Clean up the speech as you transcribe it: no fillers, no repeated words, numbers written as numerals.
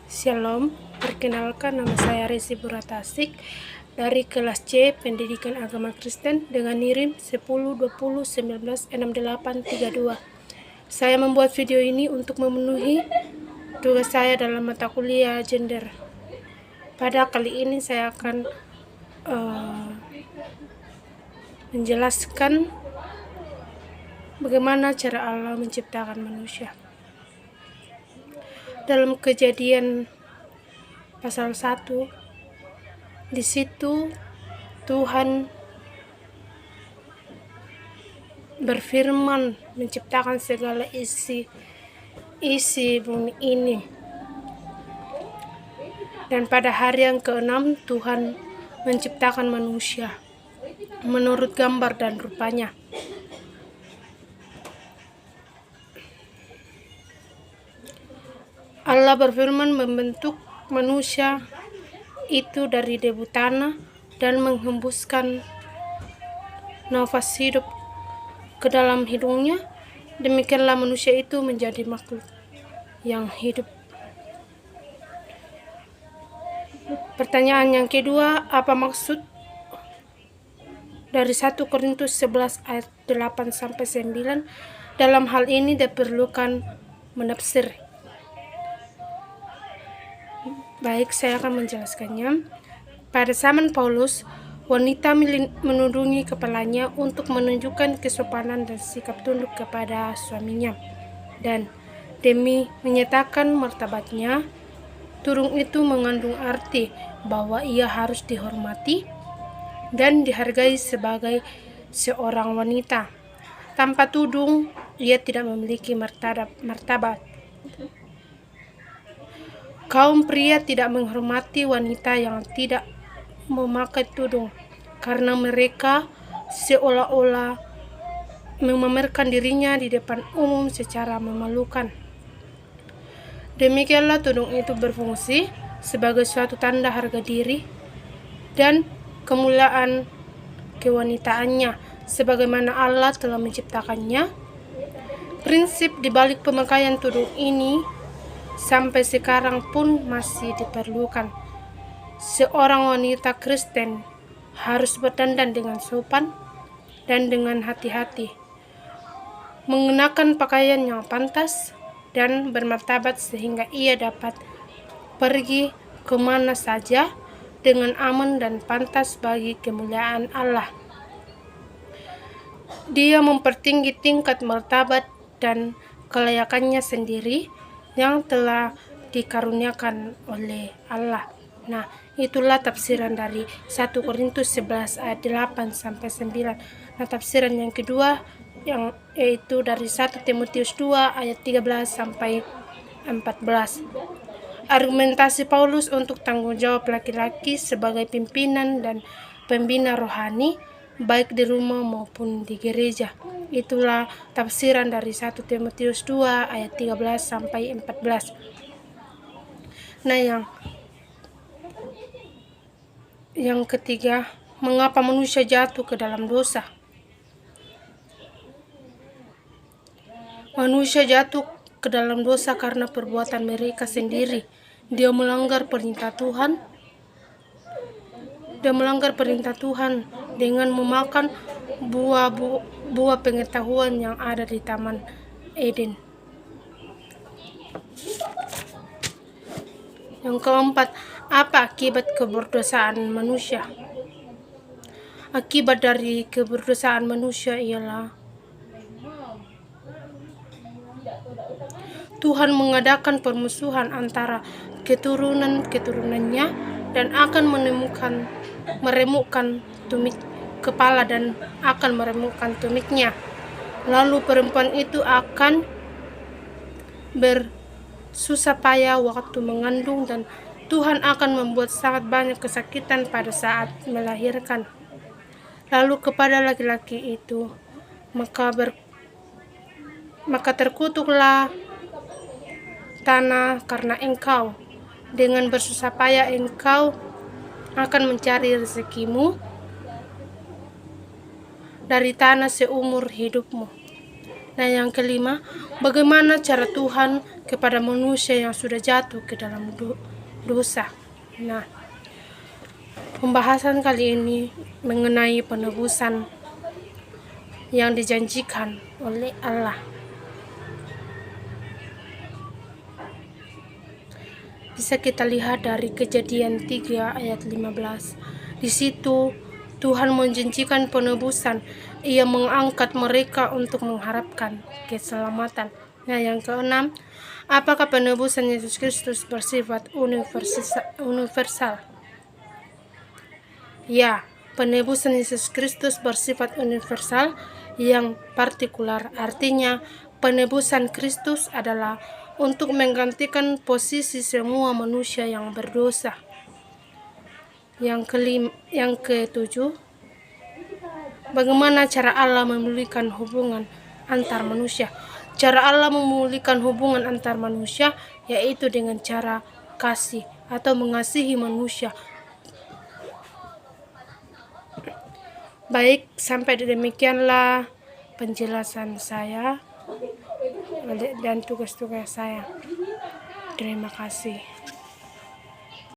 Shalom, perkenalkan nama saya Resi Buratasik dari kelas C Pendidikan Agama Kristen dengan NIM 1020196832. Saya membuat video ini untuk memenuhi tugas saya dalam mata kuliah gender. Pada kali ini saya akan menjelaskan bagaimana cara Allah menciptakan manusia. Dalam Kejadian pasal 1, di situ Tuhan berfirman menciptakan segala isi bumi ini. Dan pada hari yang ke-6 Tuhan menciptakan manusia menurut gambar dan rupanya. Allah berfirman membentuk manusia itu dari debu tanah dan menghembuskan nafas hidup ke dalam hidungnya. Demikianlah manusia itu menjadi makhluk yang hidup. Pertanyaan yang kedua, apa maksud dari 1 Korintus 11 ayat 8-9? Dalam hal ini diperlukan menafsir. Baik, saya akan menjelaskannya. Pada zaman Paulus, wanita menundukkan kepalanya untuk menunjukkan kesopanan dan sikap tunduk kepada suaminya. Dan demi menyatakan martabatnya, tudung itu mengandung arti bahwa ia harus dihormati dan dihargai sebagai seorang wanita. Tanpa tudung, ia tidak memiliki martabat. Kaum pria tidak menghormati wanita yang tidak memakai tudung karena mereka seolah-olah memamerkan dirinya di depan umum secara memalukan. Demikianlah tudung itu berfungsi sebagai suatu tanda harga diri dan kemuliaan kewanitaannya sebagaimana Allah telah menciptakannya. Prinsip di balik pemakaian tudung ini sampai sekarang pun masih diperlukan. Seorang wanita Kristen harus berdandan dengan sopan dan dengan hati-hati, mengenakan pakaian yang pantas dan bermartabat sehingga ia dapat pergi kemana saja dengan aman dan pantas bagi kemuliaan Allah. Dia mempertinggi tingkat martabat dan kelayakannya sendiri yang telah dikaruniakan oleh Allah. Nah, itulah tafsiran dari 1 Korintus 11 ayat 8-9. Nah, tafsiran yang kedua yaitu dari 1 Timotius 2 ayat 13-14. Argumentasi Paulus untuk tanggung jawab laki-laki sebagai pimpinan dan pembina rohani baik di rumah maupun di gereja. Itulah tafsiran dari 1 Timotius 2 ayat 13-14. Nah, yang ketiga, mengapa manusia jatuh ke dalam dosa? Manusia jatuh ke dalam dosa karena perbuatan mereka sendiri. Dia melanggar perintah Tuhan. Dengan memakan buah pengetahuan yang ada di Taman Eden. Yang keempat, apa akibat keberdosaan manusia? Akibat dari keberdosaan manusia ialah Tuhan mengadakan permusuhan antara keturunan-keturunannya dan akan meremukkan tumit kepala dan akan meremukkan tumitnya. Lalu perempuan itu akan bersusah payah waktu mengandung dan Tuhan akan membuat sangat banyak kesakitan pada saat melahirkan. Lalu kepada laki-laki itu maka terkutuklah tanah karena engkau. Dengan bersusah payah engkau akan mencari rezekimu dari tanah seumur hidupmu. Nah, yang kelima, bagaimana cara Tuhan kepada manusia yang sudah jatuh ke dalam dosa. Nah, pembahasan kali ini mengenai penebusan yang dijanjikan oleh Allah. Bisa kita lihat dari Kejadian 3 ayat 15. Di situ Tuhan menjanjikan penebusan. Ia mengangkat mereka untuk mengharapkan keselamatan. Nah, yang keenam, apakah penebusan Yesus Kristus bersifat universal? Ya, penebusan Yesus Kristus bersifat universal yang partikular. Artinya, penebusan Kristus adalah untuk menggantikan posisi semua manusia yang berdosa. Yang ketujuh, bagaimana cara Allah memulihkan hubungan antar manusia? Cara Allah memulihkan hubungan antar manusia yaitu dengan cara kasih atau mengasihi manusia. Baik, sampai demikianlah penjelasan saya dan tugas-tugas saya. Terima kasih.